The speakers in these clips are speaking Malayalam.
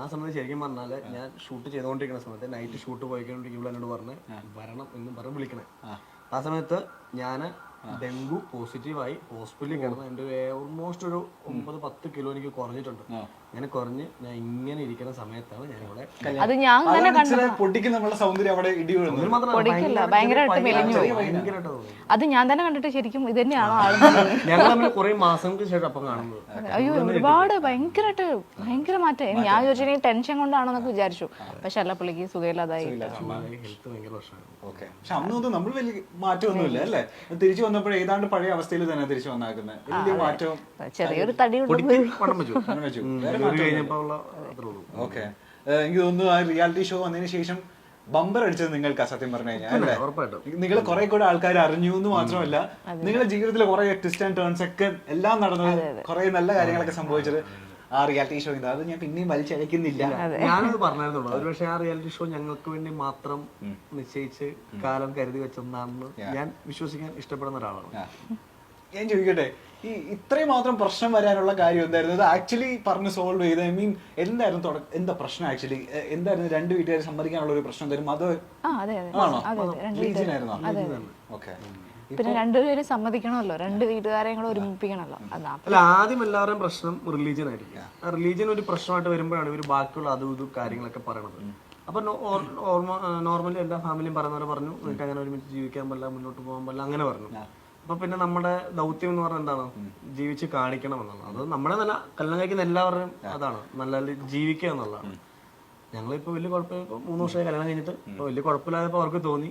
ആ സമയത്ത് ശരിക്കും പറഞ്ഞാല് ഞാൻ ഷൂട്ട് ചെയ്തുകൊണ്ടിരിക്കുന്ന സമയത്ത് നൈറ്റ് ഷൂട്ട് പോയിക്കൊണ്ടിരിക്കുമ്പോൾ എന്നോട് പറഞ്ഞ് വരണം എന്നും പറഞ്ഞ് വിളിക്കണേ. ആ സമയത്ത് ഞാൻ ഡെങ്കു പോസിറ്റീവായി ഹോസ്പിറ്റലിൽ കിടന്നു. എൻ്റെ ഓൾമോസ്റ്റ് ഒരു 9-10 കിലോ എനിക്ക് കുറഞ്ഞിട്ടുണ്ട്. അങ്ങനെ കുറഞ്ഞ് ഞാൻ ഇങ്ങനെ ഇരിക്കുന്ന സമയത്താണ് ഞാനിവിടെ പൊട്ടിക്ക് നമ്മുടെ സൗന്ദര്യം അവിടെ അത് ഞാൻ തന്നെ കണ്ടിട്ട് ശരിക്കും ഇത് തന്നെയാണോ ഞങ്ങൾ തമ്മിൽ കുറെ മാസങ്ങൾക്ക് ശേഷം അപ്പം കാണുന്നത്. അയ്യോ ഒരുപാട് ഭയങ്കര മാറ്റം. ഞാൻ ചോദിച്ചാൽ ടെൻഷൻ കൊണ്ടാണെന്നൊക്കെ വിചാരിച്ചു. പക്ഷെ അല്ല, പുള്ളിക്ക് സുഖമില്ലാതായി. ഹെൽത്ത് ഭയങ്കര പ്രശ്നമാണ്. പക്ഷെ അന്നൊന്നും നമ്മൾ വലിയ മാറ്റമൊന്നുമില്ല അല്ലേ? തിരിച്ചു വന്നപ്പോൾ ഏതാണ്ട് പഴയ അവസ്ഥയിൽ തന്നെ തിരിച്ചു വന്നാക്കുന്നത്. വലിയ മാറ്റം, ചെറിയൊരു തടി. ഓക്കെ. എനിക്ക് തോന്നുന്നു ആ റിയാലിറ്റി ഷോ വന്നതിന് ശേഷം ബമ്പർ അടിച്ചത് നിങ്ങൾക്ക് സത്യം പറഞ്ഞു കഴിഞ്ഞാൽ അല്ലേ? നിങ്ങൾ കുറെ കൂടെ ആൾക്കാർ അറിഞ്ഞു എന്ന് മാത്രമല്ല, നിങ്ങളുടെ ജീവിതത്തിലെ കുറെ ട്വിസ്റ്റ് ആൻഡ് ടേൺസ് ഒക്കെ എല്ലാം നടന്നത്, കുറെ നല്ല കാര്യങ്ങളൊക്കെ സംഭവിച്ചത് ആ റിയാലിറ്റി ഷോ. അത് ഞാൻ പിന്നെയും വലിച്ചഴക്കുന്നില്ല. ഞാനത് പറഞ്ഞായിരുന്നുള്ളൂ. ഒരു പക്ഷേ ആ റിയാലിറ്റി ഷോ ഞങ്ങൾക്ക് വേണ്ടി മാത്രം നിശ്ചയിച്ച് കാലം കരുതി വെച്ചെന്നാണെന്ന് ഞാൻ വിശ്വസിക്കാൻ ഇഷ്ടപ്പെടുന്ന ഒരാളാണ്. ഞാൻ ചോദിക്കട്ടെ, ഈ ഇത്രയും മാത്രം പ്രശ്നം വരാനുള്ള കാര്യം എന്തായിരുന്നു? ഇത് ആക്ച്വലി പറഞ്ഞ് സോൾവ് ചെയ്ത് എന്തായിരുന്നു എന്താ പ്രശ്നം? ആക്ച്വലി എന്തായിരുന്നു? രണ്ട് വീട്ടുകാർ സമ്മതിക്കാനുള്ള ഒരു പ്രശ്നം തരും, അത് റിലീജിയനായിരുന്നോ? ഓക്കെ. പിന്നെ രണ്ടുപേരും സമ്മതിക്കണമല്ലോ, രണ്ട് വീട്ടുകാരെയും കൂടെ ഒരുമിപ്പിക്കണമല്ലോ. അല്ല, ആദ്യം എല്ലാവരുടെയും പ്രശ്നം റിലീജിയൻ ആയിരിക്കും. ആ റിലീജിയൻ ഒരു പ്രശ്നമായിട്ട് വരുമ്പോഴാണ് ഇവർ ബാക്കിയുള്ള അതും ഇതും കാര്യങ്ങളൊക്കെ പറയണത്. അപ്പൊ നോർമലി എല്ലാ ഫാമിലിയും പറയുന്നവരെ പറഞ്ഞു, നിങ്ങൾക്ക് അങ്ങനെ ഒരുമിച്ച് ജീവിക്കാൻ പറ്റില്ല, മുന്നോട്ട് പോകാൻ പറ്റില്ല, അങ്ങനെ പറഞ്ഞു. അപ്പൊ പിന്നെ നമ്മുടെ ദൗത്യം എന്ന് പറഞ്ഞാൽ എന്താണ്? ജീവിച്ച് കാണിക്കണം എന്നുള്ളത്. അത് നമ്മുടെ നല്ല കല്യാണം കഴിക്കുന്ന എല്ലാവരുടെയും അതാണ്, നല്ല ജീവിക്കുക എന്നുള്ളതാണ്. ഞങ്ങളിപ്പോ വലിയ കുഴപ്പമില്ല. ഇപ്പൊ 3 വർഷമായി കല്യാണം കഴിഞ്ഞിട്ട് ഇപ്പൊ വലിയ കുഴപ്പമില്ലാതെ അവർക്ക് തോന്നി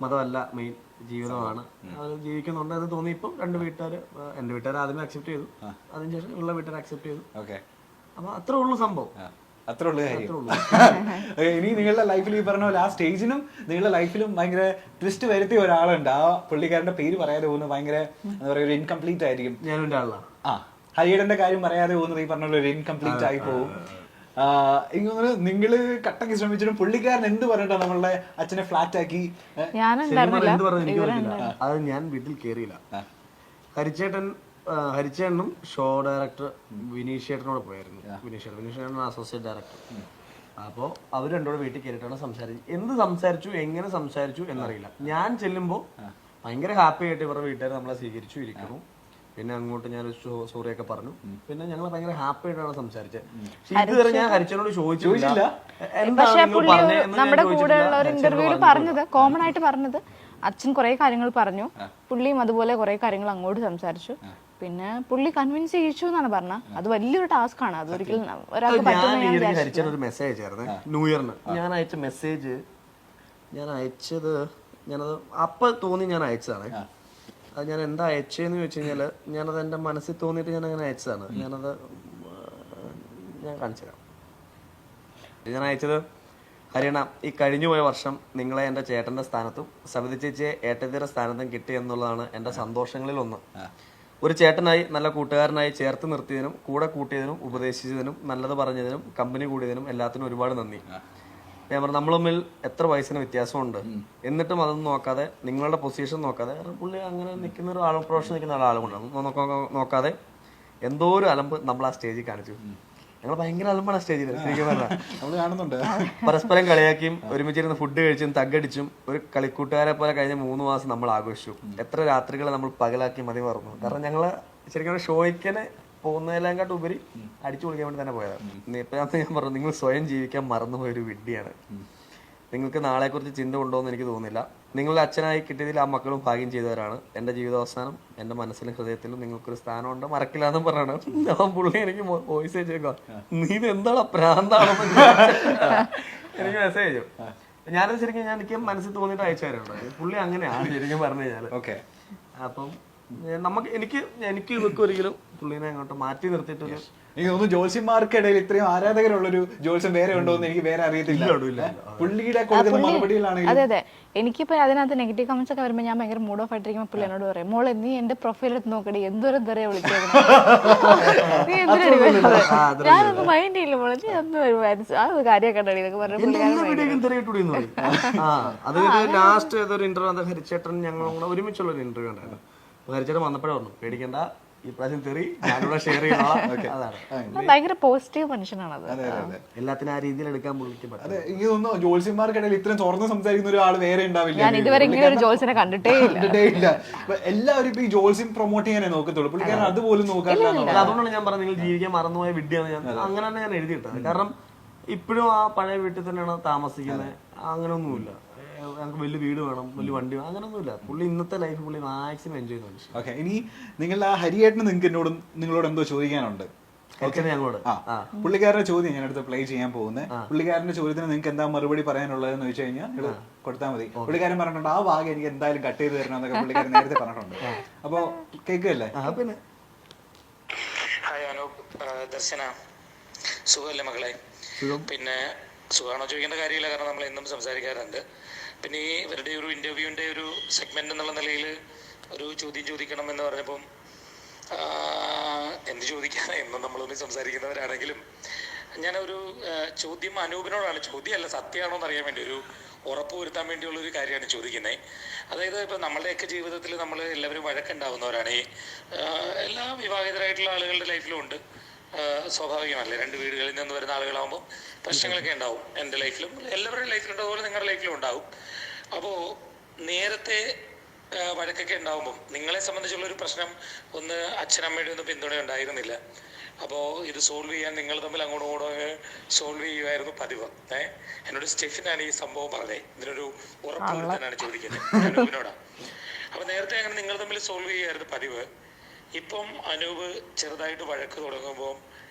മതമല്ല മെയിൻ, ജീവിതമാണ്, അത് ജീവിക്കുന്നുണ്ട് അത് തോന്നി. ഇപ്പം രണ്ട് വീട്ടുകാർ, എന്റെ വീട്ടുകാർ ആദ്യമേ അക്സെപ്റ്റ് ചെയ്തു, അതിനുശേഷം ഉള്ള വീട്ടുകാർ അക്സെപ്റ്റ് ചെയ്തു. അപ്പൊ അത്രേ ഉള്ളൂ സംഭവം. അത്രേ ഉള്ളൂ കാര്യം. ഇനി നിങ്ങളുടെ ലൈഫിൽ ഈ പറഞ്ഞ പോലെ ആ സ്റ്റേജിനും നിങ്ങളുടെ ലൈഫിലും ഭയങ്കര ട്വിസ്റ്റ് വരുത്തിയ ഒരാളുണ്ട്. ആ പുള്ളിക്കാരന്റെ പേര് പറയാതെ പോകുന്നത് ഭയങ്കര എന്താ പറയുക, ഒരു ഇൻകംപ്ലീറ്റ് ആയിരിക്കും. ഞാനും ആളാണ്. ഹരിയേടന്റെ കാര്യം പറയാതെ പോകുന്നത് ഈ പറഞ്ഞ പോലെ ഒരു ഇൻകംപ്ലീറ്റ് ആയി പോകും. എനിക്ക് തോന്നുന്നു നിങ്ങള് കട്ടക്ക് ശ്രമിച്ചിട്ടും പുള്ളിക്കാരൻ എന്ത് പറഞ്ഞിട്ടാ നമ്മളുടെ അച്ഛനെ ഫ്ലാറ്റ് ആക്കി? എന്ത് പറഞ്ഞു എനിക്ക് പറ്റില്ല. അത് ഞാൻ വീട്ടിൽ കയറിയില്ല. ഹരിച്ചേട്ടനും ഷോ ഡയറക്ടർ വിനീഷേട്ടനോട് പോയായിരുന്നു. വിനീഷേട്ടൻ അസോസിയേറ്റ് ഡയറക്ടർ. അപ്പോൾ അവർ രണ്ടോടെ വീട്ടിൽ കയറിയിട്ടാണ് സംസാരിച്ചത്. എന്ത് സംസാരിച്ചു, എങ്ങനെ സംസാരിച്ചു എന്നറിയില്ല. ഞാൻ ചെല്ലുമ്പോൾ ഭയങ്കര ഹാപ്പി ആയിട്ട് ഇവരുടെ വീട്ടുകാർ നമ്മളെ സ്വീകരിച്ചു ഇരിക്കുന്നു. പിന്നെ അങ്ങോട്ട് ഞാൻ സോറിയൊക്കെ പറഞ്ഞു. പിന്നെ ഞങ്ങൾ ഭയങ്കര ഹാപ്പി ആയിട്ടാണ് സംസാരിച്ചത്. ഇതുവരെ ഞാൻ ഹരിച്ചനോട് ചോദിച്ചില്ല. പക്ഷെ പുള്ളി നമ്മുടെ കൂടെയുള്ള ഒരു ഇന്റർവ്യൂവിൽ പറഞ്ഞത്, കോമൺ ആയിട്ട് പറഞ്ഞത്, അച്ഛൻ കുറെ കാര്യങ്ങൾ പറഞ്ഞു, പുള്ളിയും അതുപോലെ കുറെ കാര്യങ്ങൾ അങ്ങോട്ട് സംസാരിച്ചു. പിന്നെ പുള്ളി കൺവിൻസ് ചെയ്യിച്ചു എന്നാണ് പറഞ്ഞത്. അത് വലിയൊരു ടാസ്ക് ആണ്. അത് ഒരിക്കലും ഒരാൾക്ക് ഹരിച്ചനൊരു മെസ്സേജ് ആയിരുന്നു ന്യൂ ഇയറിന്. ഞാൻ അയച്ച മെസ്സേജ് ഞാനത് അപ്പൊ തോന്നി ഞാൻ അയച്ചതാണ്. അത് ഞാൻ എന്താ അയച്ചതെന്ന് ചോദിച്ചു കഴിഞ്ഞാൽ, ഞാനത് എൻ്റെ മനസ്സിൽ തോന്നിയിട്ട് ഞാൻ അങ്ങനെ അയച്ചതാണ്. ഞാൻ കാണിച്ചു തരാം. ഞാൻ അയച്ചത്, ഹരിയണ, ഈ കഴിഞ്ഞുപോയ വർഷം നിങ്ങളെ എൻ്റെ ചേട്ടൻ്റെ സ്ഥാനത്തും സവിത ചേച്ചിയെ ഏട്ടത്തിയുടെ സ്ഥാനത്തും കിട്ടി എന്നുള്ളതാണ് എൻ്റെ സന്തോഷങ്ങളിൽ ഒന്ന്. ഒരു ചേട്ടനായി, നല്ല കൂട്ടുകാരനായി ചേർത്ത് നിർത്തിയതിനും കൂടെ കൂട്ടിയതിനും ഉപദേശിച്ചതിനും നല്ലത് പറഞ്ഞതിനും കമ്പനി കൂടിയതിനും എല്ലാത്തിനും ഒരുപാട് നന്ദി. ഞാൻ പറഞ്ഞു, നമ്മൾ തമ്മിൽ എത്ര വയസ്സിന് വ്യത്യാസമുണ്ട്, എന്നിട്ടും അതൊന്നും നോക്കാതെ, നിങ്ങളുടെ പൊസിഷൻ നോക്കാതെ, പുള്ളി അങ്ങനെ നിൽക്കുന്ന ഒരു ആളും പ്രൊഫഷൻ നിൽക്കുന്ന ഒരാളുകൊണ്ടാണ് നോക്കാതെ എന്തോ ഒരു അലമ്പ് നമ്മൾ ആ സ്റ്റേജിൽ കാണിച്ചു. ഞങ്ങൾ ഭയങ്കര അലമ്പാണ് സ്റ്റേജിൽ. പരസ്പരം കളിയാക്കിയും ഒരുമിച്ചിരുന്ന് ഫുഡ് കഴിച്ചും തగ్గടിച്ചും ഒരു കളിക്കൂട്ടുകാരെ പോലെ കഴിഞ്ഞ 3 മാസം നമ്മൾ ആഘോഷിച്ചു. എത്ര രാത്രികളെ നമ്മൾ പകലാക്കി മതി മറന്നു. കാരണം ഞങ്ങള് ശരിക്കും ഷോയ്ക്കനെ പോകുന്നതിനെക്കാട്ട് ഉപരി അടിച്ചു പൊളിക്കാൻ വേണ്ടി തന്നെ പോയതാണ്. ഇപ്പൊ ഞാൻ പറഞ്ഞു, നിങ്ങൾ സ്വയം ജീവിക്കാൻ മറന്നുപോയൊരു വിഡ്ഢിയാണ്. നിങ്ങൾക്ക് നാളെക്കുറിച്ച് ചിന്ത ഉണ്ടോ എന്ന് എനിക്ക് തോന്നുന്നില്ല. നിങ്ങളുടെ അച്ഛനായി കിട്ടിയതിൽ ആ മക്കളും ഭാഗ്യം ചെയ്തവരാണ്. എൻ്റെ ജീവിതാവസാനം എൻ്റെ മനസ്സിലും ഹൃദയത്തിലും നിങ്ങൾക്കൊരു സ്ഥാനമുണ്ട്, മറക്കില്ല എന്നും പറയണം. അവൻ പുള്ളി എനിക്ക് വോയിസ് അയച്ചേക്കോ, നീ എന്താണോ പ്രാന്താണോ എനിക്ക് മെസ്സേജ് അയച്ചു. ഞാനത് ശരിക്കും എനിക്ക് മനസ്സിൽ തോന്നിയിട്ട് അയച്ചായിരുന്നു. പുള്ളി അങ്ങനെയാണ് ശരിക്കും പറഞ്ഞു കഴിഞ്ഞാൽ. അപ്പം എനിക്ക് ഇതൊക്കെ ഒരിക്കലും പുള്ളിനെ അങ്ങോട്ട് മാറ്റി നിർത്തിയിട്ടൊരു, എനിക്ക് തോന്നുന്നു ജോത്സ്യന്മാർക്കിടയിൽ ഇത്രയും ആരാധകരുള്ളൊരു ജോത്സ്യം വേറെ ഉണ്ടോ എന്ന് എനിക്ക് വേറെ അറിയത്തില്ല. പുള്ളിയുടെ മറുപടികളാണെങ്കിൽ അതെ അതെ, എനിക്കിപ്പോ അതിനകത്ത് നെഗറ്റീവ് കമന്റ്സ് ഒക്കെ വരുമ്പോൾ ഞാൻ ഭയങ്കര മൂഡ് ഓഫ് ആയിട്ടിരിക്കുമ്പോൾ പുള്ളി എന്നോട് പറയും, മോളെ നീ എന്റെ പ്രൊഫൈൽ എടുത്ത് നോക്കടി, എന്തൊരു തെറിയ വിളിച്ചത്, നീ എന്തിനാ ഞാനൊന്നും മൈൻഡ് ചെയ്യില്ല മോളെ, നീ ഒന്നും ആ കാര്യമൊക്കെ ഉണ്ടടി എന്നൊക്കെ പറഞ്ഞു. ലാസ്റ്റ് ഏതൊരു ഇന്റർവ്യൂ ഹരിച്ചേട്ടൻ ഞങ്ങളും കൂടെ ഒരുമിച്ചുള്ള ഒരു ഇന്റർവ്യൂ ഉണ്ടായിരുന്നു. ഹരിച്ചേട്ടൻ വന്നപ്പോഴേ പറഞ്ഞു, പേടിക്കണ്ട, ഈ പ്രാവശ്യം തെറി ഞാനിവിടെ ഷെയർ ചെയ്യണം. അതാണ് ഭയങ്കര പോസിറ്റീവ് മനുഷ്യനാണത്. എല്ലാത്തിനും ആ രീതിയിൽ എടുക്കാൻ പുള്ളിക്ക് പറ്റും. അതെ, എനിക്ക് തോന്നുന്നു ജോത്സ്യന്മാർക്കിടയിൽ ഇത്രയും തുറന്ന് സംസാരിക്കുന്ന ഒരാൾ വേറെ ഉണ്ടാവില്ല. ഞാൻ ഇതുവരെ ഇങ്ങനെ ഒരു ജോത്സ്യനെ കണ്ടിട്ടേ ഇല്ല. എല്ലാവരും ഇപ്പൊ ഈ ജോത്സ്യം പ്രൊമോട്ട് ചെയ്യാനേ നോക്കത്തുള്ളൂ. പുള്ളിക്കാരൻ അതുപോലും നോക്കാറില്ല. അതുകൊണ്ടാണ് ഞാൻ പറഞ്ഞത് നിങ്ങൾ ജീവിക്കാൻ മറന്നുപോയ വിദ്യയാണ് ഞാൻ അങ്ങനെയാണ് ഞാൻ എഴുതിയിട്ടത്. കാരണം ഇപ്പോഴും ആ പഴയ വീട്ടിൽ തന്നെയാണ് താമസിക്കുന്നത്. അങ്ങനെയൊന്നുമില്ല ഞങ്ങൾക്ക് വലിയ വീട് വേണം, വലിയ വണ്ടി വേണം, അങ്ങനെയൊന്നുമില്ല. പുള്ളി ഇന്നത്തെ ലൈഫ് പുള്ളി മാക്സിമം എൻജോയ് ചെയ്യുന്നുണ്ട്. ഓക്കെ, ഇനി നിങ്ങൾ ആ ഹരിയേട്ടന് നിങ്ങൾക്ക് നിങ്ങളോട് എന്തോ ചോദിക്കാനുണ്ട്. ഞങ്ങളോട് പുള്ളിക്കാരന്റെ ചോദ്യം ഞാൻ അടുത്ത് പ്ലേ ചെയ്യാൻ പോകുന്നത്. പുള്ളിക്കാരന്റെ ചോദ്യത്തിന് നിങ്ങൾക്ക് എന്താ മറുപടി പറയാനുള്ളതെന്ന് വെച്ച് കഴിഞ്ഞാൽ നിങ്ങൾ കൊടുത്താൽ മതി. പുള്ളിക്കാരൻ പറഞ്ഞിട്ടുണ്ട് ആ ഭാഗം എനിക്ക് എന്തായാലും കട്ട് ചെയ്ത് തരണം എന്നൊക്കെ പുള്ളിക്കാരൻ നേരത്തെ പറഞ്ഞിട്ടുണ്ട്. അപ്പൊ കേൾക്കല്ലേ? പിന്നെ ഹായ് അനൂപ്, ദർശന, സുഖമല്ലേ മകളെ? പിന്നെ സുഖമാണോ ചോദിക്കേണ്ട കാര്യമില്ല, കാരണം നമ്മൾ എന്നും സംസാരിക്കാറുണ്ട്. പിന്നെ ഈ ഇവരുടെ ഒരു ഇൻ്റർവ്യൂവിൻ്റെ ഒരു സെഗ്മെൻ്റ് എന്നുള്ള നിലയിൽ ഒരു ചോദ്യം ചോദിക്കണം എന്ന് പറഞ്ഞപ്പം എന്ത് ചോദിക്കാനാണ് എന്നും നമ്മളൊന്നും സംസാരിക്കുന്നവരാണെങ്കിലും ഞാനൊരു ചോദ്യം അനൂപിനോടാണ്. ചോദ്യമല്ല, സത്യമാണോ എന്നറിയാൻ വേണ്ടി ഒരു ഉറപ്പ് വരുത്താൻ വേണ്ടിയുള്ളൊരു കാര്യമാണ് ചോദിക്കുന്നത്. അതായത് ഇപ്പം നമ്മളുടെയൊക്കെ ജീവിതത്തിൽ നമ്മൾ എല്ലാവരും വഴക്കുണ്ടാവുന്നവരാണ്. ഈ എല്ലാ വിവാഹിതരായിട്ടുള്ള ആളുകളുടെ ലൈഫിലും ഉണ്ട്. സ്വാഭാവികമല്ലേ, രണ്ട് വീടുകളിൽ നിന്ന് വരുന്ന ആളുകളാകുമ്പോൾ പ്രശ്നങ്ങളൊക്കെ ഉണ്ടാവും. എൻ്റെ ലൈഫിലും എല്ലാവരുടെയും ലൈഫിലുണ്ട്, അതുപോലെ നിങ്ങളുടെ ലൈഫിലും ഉണ്ടാവും. അപ്പോൾ നേരത്തെ വഴക്കൊക്കെ ഉണ്ടാകുമ്പം നിങ്ങളെ സംബന്ധിച്ചുള്ളൊരു പ്രശ്നം ഒന്ന് അച്ഛനമ്മയുടെ ഒന്നും പിന്തുണ ഉണ്ടായിരുന്നില്ല. അപ്പോൾ ഇത് സോൾവ് ചെയ്യാൻ നിങ്ങൾ തമ്മിൽ അങ്ങോട്ടും ഇങ്ങോട്ടും സോൾവ് ചെയ്യുമായിരുന്നു പതിവ്. എന്നോട് സ്റ്റെഫിനാണ് ഈ സംഭവം പറഞ്ഞത്. ഇതിനൊരു ഉറപ്പ് വരുത്താനാണ് ചോദിക്കുന്നത് അനൂപിനോടാണ്. അപ്പോൾ നേരത്തെ അങ്ങനെ നിങ്ങൾ തമ്മിൽ സോൾവ് ചെയ്യുമായിരുന്നു പതിവ്. ഇപ്പം അനൂപ് ചെറുതായിട്ട് വഴക്ക് തുടങ്ങുമ്പോൾ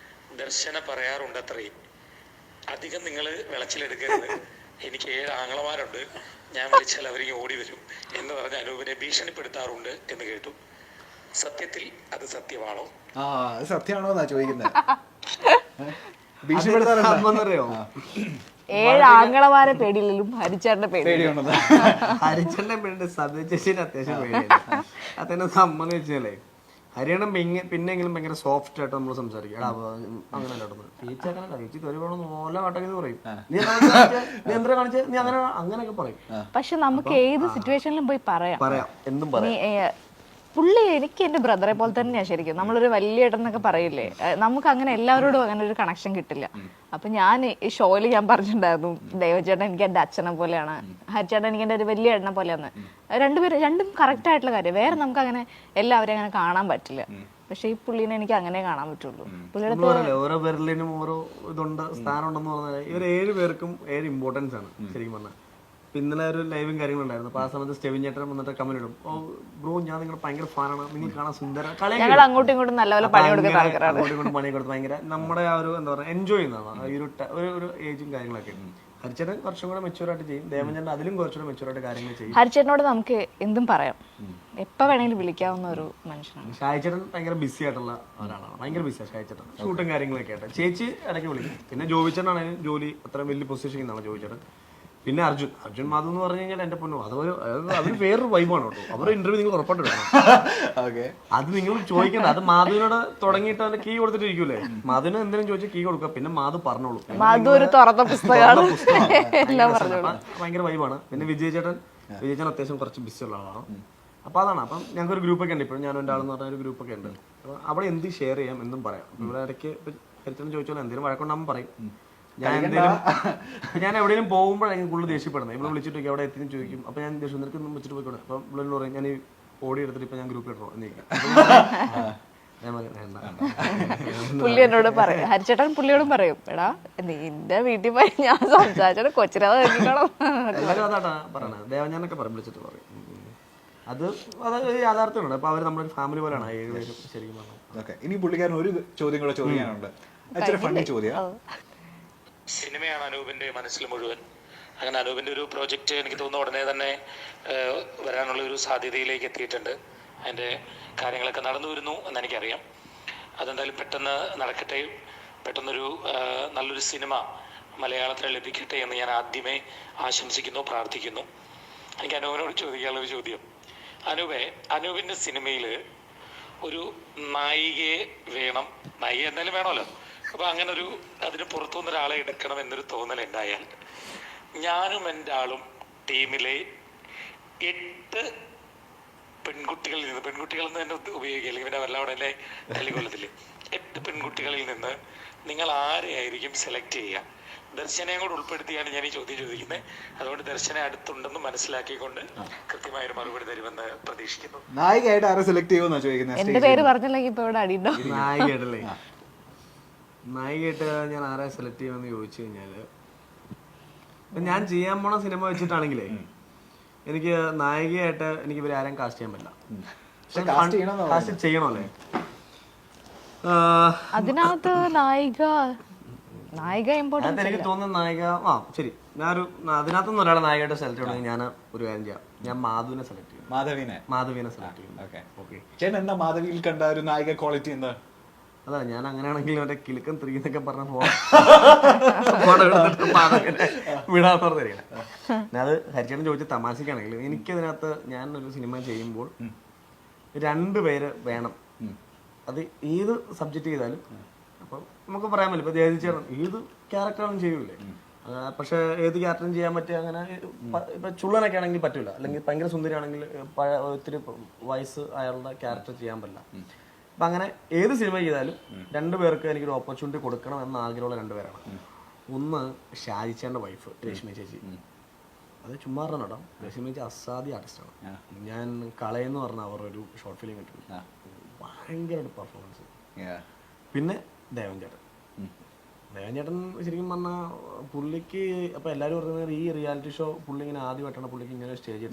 ദർശന പറയാറുണ്ട് അത്രേ, അധികം നിങ്ങൾ വിളച്ചിലെടുക്കരുത്, എനിക്ക് 7 ആങ്ങളമാരുണ്ട്, ഞാൻ വിളിച്ചാൽ അവരിങ്ങ് ഓടി വരും എന്ന് പറഞ്ഞ് അനൂപിനെ ഭീഷണിപ്പെടുത്താറുണ്ട് എന്ന് കേട്ടു. സത്യത്തിൽ അത് സത്യമാണോ? സത്യമാണോ എന്നാ ചോദിക്കുന്നത്. 7 ആങ്ങളമാരെ പേടിയില്ലും ഹരിച്ചേട്ടന്റെ പേടിയുണ്ട്. ഹരിച്ചേട്ടന്റെ പേടി സദ്യ ചേച്ചിന് അത്യാവശ്യം പേടിയാണ്. അതെന്നെ സംബന്ധിച്ചാലേ ഹരിയാണം പിന്നെങ്കിലും ഭയങ്കര സോഫ്റ്റ് ആയിട്ട് നമ്മൾ സംസാരിക്കും. അങ്ങനെ ചേച്ചി അങ്ങനല്ല, ചേച്ചി തൊഴിൽ മോല കാട്ടൊക്കെ പറയും, നീ എന്താ കാണിച്ചത്, നീ അങ്ങനെ അങ്ങനെയൊക്കെ പറയും. പക്ഷെ നമുക്ക് ഏത് സിറ്റുവേഷനിലും പോയി പറയാം, എന്തും പറയാം. പുള്ളി എനിക്ക് എന്റെ ബ്രദറെ പോലെ തന്നെയാ. ശരിക്കും നമ്മളൊരു വലിയ ഏട്ടനൊക്കെ പറയില്ലേ, നമുക്ക് അങ്ങനെ എല്ലാവരോടും അങ്ങനെ ഒരു കണക്ഷൻ കിട്ടില്ല. അപ്പൊ ഞാൻ ഈ ഷോയിൽ ഞാൻ പറഞ്ഞിട്ടുണ്ടായിരുന്നു, ദേവചേട്ടൻ എനിക്ക് എന്റെ അച്ഛനെ പോലെയാണ്, ഹരിച്ചേട്ടൻ എനിക്ക് എന്റെ ഒരു വലിയ ഏട്ടനെ പോലെയാണ്. രണ്ടും കറക്റ്റ് ആയിട്ടുള്ള കാര്യം. വേറെ നമുക്ക് അങ്ങനെ എല്ലാവരെയും അങ്ങനെ കാണാൻ പറ്റില്ല. പക്ഷെ ഈ പുള്ളീനെ എനിക്ക് അങ്ങനെ കാണാൻ പറ്റുള്ളൂ. പുള്ളിയുടെ ഓരോ പേരിലും ഓരോ ഇതുണ്ട്, സ്ഥാനം ഉണ്ടെന്ന് പറഞ്ഞാൽ ഇവർ 7 പേർക്കും 7 ഇമ്പോർട്ടൻസ് ആണ് ശരിക്കും പറഞ്ഞാൽ. ഇന്നലെ ഒരു ലൈവും കാര്യങ്ങളുണ്ടായിരുന്നു. അപ്പൊ ആ സമയത്ത് സ്റ്റെവിൻ ചേട്ടൻ വന്നിട്ട് കമന്റ് ഇടും, ഓ ബ്രോ ഞാൻ നിങ്ങളുടെ ഭയങ്കര ഫാനാണ്, നിങ്ങൾ കാണാൻ സുന്ദര, ഞങ്ങൾ അങ്ങോട്ടും ഇങ്ങോട്ടും നല്ലപോലെ പണി കൊടുക്കുന്ന ആൾക്കാരാണ്. അങ്ങോട്ടും ഇങ്ങോട്ടും പണി കൊടുത്ത് ഭയങ്കര നമ്മുടെ ആ ഒരു എന്താ പറയുക എൻജോയ് ചെയ്യുന്നതാണ് ഒരു ഏജും കാര്യങ്ങളൊക്കെ. ഹരിച്ചേട്ടൻ കുറച്ചും കൂടെ മെച്ചൂറായിട്ട് ചെയ്യും, ദേവൻചേട്ടൻ അതിലും കുറച്ചുകൂടെ മെച്ചൂറായിട്ട് കാര്യങ്ങൾ ചെയ്യും. ഹരിച്ചേട്ടനോട് നമുക്ക് എന്തും പറയാം, എപ്പോ വേണമെങ്കിലും വിളിക്കാവുന്ന ഒരു മനുഷ്യനാണ്. ഷായിച്ചേട്ടൻ ഭയങ്കര ബിസി ആയിട്ടുള്ള ഒരാളാണ്, ഭയങ്കര ബിസിയാണ് ഷായിച്ചേട്ടൻ, ഷൂട്ടും കാര്യങ്ങളൊക്കെ ആയിട്ട്. ചേച്ചി ഇടയ്ക്ക് വിളിക്കും. പിന്നെ ജോബിച്ചേട്ടനാണെങ്കിലും ജോലി അത്ര വലിയ പൊസിഷനിലാണ് ജോബിച്ചേട്ടൻ. പിന്നെ അർജുൻ മാധു എന്ന് പറഞ്ഞു കഴിഞ്ഞാൽ എന്റെ പൊന്നു, അതൊരു വേറൊരു വൈബാണ് കേട്ടോ. അവരുടെ ഇന്റർവ്യൂ നിങ്ങൾ ഉറപ്പായിട്ട് എടുക്കണം. അത് നിങ്ങൾ ചോദിക്കണ്ട, അത് മാധുവിനോട് തുടങ്ങിയിട്ട് അതിന്റെ കീ കൊടുത്തിട്ടിരിക്കൂലേ, മാധുവിന് എന്തെങ്കിലും ചോദിച്ചാൽ കീ കൊടുക്കുക, പിന്നെ മാധു പറഞ്ഞോളൂ. മാധു ഒരു തുറന്ന പുസ്തകമാണ്, ഭയങ്കര വൈബാണ്. പിന്നെ വിജയചേട്ടൻ അത്യാവശ്യം കുറച്ച് ബിസി ഉള്ള ആളാണ്. അപ്പൊ അതാണ്. അപ്പം ഞങ്ങൾക്ക് ഒരു ഗ്രൂപ്പൊക്കെ ഉണ്ട്, ഇപ്പോഴും ഞാനും ഒരാളെന്ന് പറഞ്ഞ ഒരു ഗ്രൂപ്പൊക്കെ ഉണ്ട്. അപ്പൊ അവിടെ എന്ത് ഷെയർ ചെയ്യാം എന്നും പറയാം. ഇവിടെ ഇടയ്ക്ക് ഹരിച്ചേട്ടൻ ചോദിച്ചാൽ എന്തെങ്കിലും വഴക്കുണ്ടാകുമ്പോൾ പറയും. ഞാൻ എവിടെയും പോകുമ്പോഴാണ് കൂടുതൽ ദേഷ്യപ്പെടുന്നത്. ഇവിടെ വിളിച്ചിട്ട് എവിടെ എത്തി ചോദിക്കും. അപ്പൊ ഞാൻ ദേഷ്യം നിനക്ക് വെച്ചിട്ട് പോയിക്കോട്ടെ. അപ്പൊ ഇവിടെ പറയും ഞാൻ ഈ ഓടി എടുത്തിട്ട് ഇപ്പൊ ഞാൻ ഗ്രൂപ്പ് ഇടണോ എന്നേക്കും. പുള്ളി എന്നോട് പറയും, ഹരിച്ചേട്ടൻ പുള്ളിയോടും പറയും, എടാ നിന്റെ വീട്ടിൽ പോയി ഞാൻ സംസാരിച്ചോടെ കൊച്ചിനെ എല്ലാവരും അതാട്ടാ പറയണത്. ദേവഞ്ഞാനൊക്കെ പറയും, വിളിച്ചിട്ട് പറയും. അത് യാഥാർത്ഥ്യമുണ്ട്. അപ്പൊ അവര് നമ്മുടെ ഫാമിലി പോലെയാണ് 7 പേരും ശരിക്കും പറഞ്ഞത്. ഇനി പുള്ളിക്കാരൻ ഒരു ചോദ്യം കൂടെ ചോദിക്കാനുണ്ട്. ഫണ്ണി ചോദ്യം. സിനിമയാണ് അനൂപിന്റെ മനസ്സിൽ മുഴുവൻ. അങ്ങനെ അനൂപിന്റെ ഒരു പ്രോജക്റ്റ് എനിക്ക് തോന്നുന്നു ഉടനെ തന്നെ വരാനുള്ള ഒരു സാധ്യതയിലേക്ക് എത്തിയിട്ടുണ്ട്. അതിൻ്റെ കാര്യങ്ങളൊക്കെ നടന്നു വരുന്നു എന്നെനിക്കറിയാം. അതെന്തായാലും പെട്ടെന്ന് നടക്കട്ടെ. പെട്ടെന്നൊരു നല്ലൊരു സിനിമ മലയാളത്തിൽ ലഭിക്കട്ടെ എന്ന് ഞാൻ ആദ്യമേ ആശംസിക്കുന്നു, പ്രാർത്ഥിക്കുന്നു. എനിക്ക് അനൂപിനോട് ചോദിക്കാനുള്ളൊരു ചോദ്യം, അനൂപിൻ്റെ സിനിമയിൽ ഒരു നായികയെ വേണം, നായിക എന്തായാലും വേണമല്ലോ. അപ്പോൾ അങ്ങനെ അതിന് പുറത്തുനിന്ന് ഒരാളെ എടുക്കണം എന്നൊരു തോന്നലുണ്ടായാൽ, ഞാനും എൻ്റെ ആളും ടീമിലെ 8 പെൺകുട്ടികളിൽ നിന്ന് തന്നെ ഉപയോഗിക്കുക, അല്ലെങ്കിൽ പിന്നെ വല്ലവിടെ തല്ലിക്കൊല്ലത്തില്ലേ, 8 പെൺകുട്ടികളിൽ നിന്ന് നിങ്ങൾ ആരെയായിരിക്കും സെലക്ട് ചെയ്യുക? ദർശനയും കൂടെ ഉൾപ്പെടുത്തിയാണ് ഞാൻ ഈ ചോദ്യം ചോദിക്കുന്നത്. അതുകൊണ്ട് ദർശന അടുത്തുണ്ടെന്ന് മനസ്സിലാക്കിക്കൊണ്ട് കൃത്യമായൊരു മറുപടി തരുമെന്ന് പ്രതീക്ഷിക്കുന്നു. നായികയായിട്ട് ആരെ സെലക്ട് ചെയ്യുമെന്നാ ചോദിക്കുന്നത്? എന്റെ പേര് പറഞ്ഞില്ലെങ്കിൽ ഇപ്പൊ ഇവിടെ അടിയുണ്ടോ? നായികയായിട്ടല്ലേ? നായികയായിട്ട് ഞാൻ ആരെ സെലക്ട് ചെയ്യുമെന്ന് ചോദിച്ചു കഴിഞ്ഞാല്, ഇപ്പൊ ഞാൻ ചെയ്യാൻ പോണ സിനിമ വെച്ചിട്ടാണെങ്കിലേ എനിക്ക് നായികയായിട്ട് എനിക്ക് ഇവരെ ആരെയും കാസ്റ്റ് ചെയ്യാൻ പറ്റില്ല. കാസ്റ്റ് ചെയ്യണമല്ലേ? അതിനകത്ത് നായിക ഇമ്പോർട്ടൻസ് എനിക്ക് തോന്നുന്ന നായിക ശരി, ഞാനൊരു അതിനകത്തുനിന്ന് ഒരാളെ നായികയായിട്ട് സെലക്ട് ചെയ്യണമെങ്കിൽ ഞാൻ ഒരു കാര്യം ചെയ്യാം, ഞാൻ മാധുവിനെ സെലക്ട് ചെയ്യും. മാധവിനെ സെലക്ട് ചെയ്യും. ചേട്ടൻ എന്താ മാധവിയിൽ കണ്ട ഒരു നായിക ക്വാളിറ്റി എന്താ? അതാ ഞാൻ അങ്ങനെയാണെങ്കിൽ മറ്റേ കിലുക്കം ത്രീന്നൊക്കെ പറഞ്ഞ വിടാന്ന് പറഞ്ഞിരിക്കണം. അത് ഹരിച്ചേട്ടൻ ചോദിച്ച തമാശക്കാണെങ്കിൽ എനിക്കതിനകത്ത് ഞാൻ ഒരു സിനിമ ചെയ്യുമ്പോൾ 2 പേര് വേണം. അത് ഏത് സബ്ജക്റ്റ് ചെയ്താലും അപ്പം നമുക്ക് പറയാൻ പറ്റില്ല. ഇപ്പൊ ജയതിച്ചേട്ടൻ ഏത് ക്യാരക്ടറും ചെയ്യൂലേ, പക്ഷെ ഏത് ക്യാരക്ടറും ചെയ്യാൻ പറ്റിയ അങ്ങനെ ഇപ്പൊ ചുള്ളനൊക്കെ ആണെങ്കിൽ പറ്റൂല, അല്ലെങ്കിൽ ഭയങ്കര സുന്ദരിയാണെങ്കിൽ ഒത്തിരി വയസ്സ് അയാളുടെ ക്യാരക്ടർ ചെയ്യാൻ പറ്റില്ല. അപ്പൊ അങ്ങനെ ഏത് സിനിമ ചെയ്താലും 2 പേർക്ക് എനിക്കൊരു ഓപ്പർച്യൂണിറ്റി കൊടുക്കണം എന്ന ആഗ്രഹമുള്ള 2 പേരാണ്. ഒന്ന് ഷാജിച്ചേന്റെ വൈഫ് രശ്മി ചേച്ചി, അത് ചുമ്മാ നടം. രശ്മി ചേച്ചി അസാധ്യ ആർട്ടിസ്റ്റാണ്. ഞാൻ കളയെന്ന് പറഞ്ഞ അവർ ഒരു ഷോർട്ട് ഫിലിം കിട്ടും, ഭയങ്കര പെർഫോമൻസ്. പിന്നെ ദേവൻ ചേട്ടൻ ശരിക്കും പറഞ്ഞാൽ പുള്ളിക്ക് അപ്പൊ എല്ലാരും പറയുന്നത് ഈ റിയാലിറ്റി ഷോ പുള്ളി ഇങ്ങനെ ആദ്യമായിട്ടാണ് പുള്ളിക്ക് ഇങ്ങനെ സ്റ്റേജ്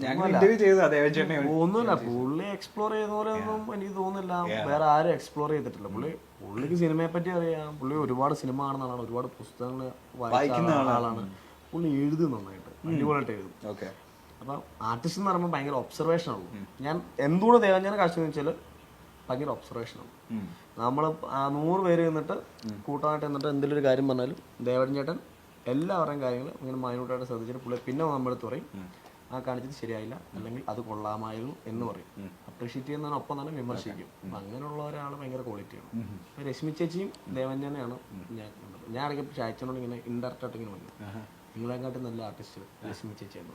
ഒന്നുമില്ല. പുള്ളി എക്സ്പ്ലോർ ചെയ്ത പോലെ ഒന്നും എനിക്ക് തോന്നുന്നില്ല വേറെ ആരും എക്സ്പ്ലോർ ചെയ്തിട്ടില്ല. പുള്ളിക്ക് സിനിമയെ പറ്റി അറിയാം, പുള്ളി ഒരുപാട് സിനിമ കാണുന്ന ആളാണ്, ഒരുപാട് പുസ്തകങ്ങൾ വായിക്കുന്ന ആളാണ്. പുള്ളി എഴുതും നന്നായിട്ട്, അടിപൊളിയായിട്ട് എഴുതും. അപ്പൊ ആർട്ടിസ്റ്റ് എന്ന് പറയുമ്പോൾ ഭയങ്കര ഒബ്സർവേഷൻ ആണല്ലോ. ഞാൻ എന്തുകൊണ്ട് ദേവൻ കാഴ്ച വെച്ചാൽ ഭയങ്കര ഒബ്സർവേഷനാണ്. നമ്മൾ 100 പേര് നിന്നിട്ട് കൂട്ടമായിട്ട് എന്നിട്ട് എന്തെങ്കിലും ഒരു കാര്യം പറഞ്ഞാലും ദേവൻ ചേട്ടൻ എല്ലാവരുടെയും കാര്യങ്ങൾ ഇങ്ങനെ മൈന്യൂട്ടായിട്ട് ശ്രദ്ധിച്ചിട്ട് പുള്ളി പിന്നെ നമ്മളെടുത്ത് പറയും ആ കാണിച്ചത് ശരിയായില്ല, അല്ലെങ്കിൽ അത് കൊള്ളാമായിരുന്നു എന്ന് പറയും. അപ്രീഷിയേറ്റ് ചെയ്യുന്നതിനൊപ്പം തന്നെ വിമർശിക്കും. അങ്ങനെയുള്ള ഒരാൾ ഭയങ്കര ക്വാളിറ്റിയാണ്. രശ്മി ചേച്ചിയും ദേവൻ ചേട്ടനെയാണ് ഞാൻ ഇടയ്ക്ക് ചായച്ചനോട് ഇങ്ങനെ ഇൻഡയറക്റ്റ് ആയിട്ട് ഇങ്ങനെ വന്നു, നിങ്ങളെക്കാട്ടും നല്ല ആർട്ടിസ്റ്റ് രശ്മി ചേച്ചിയാണ്.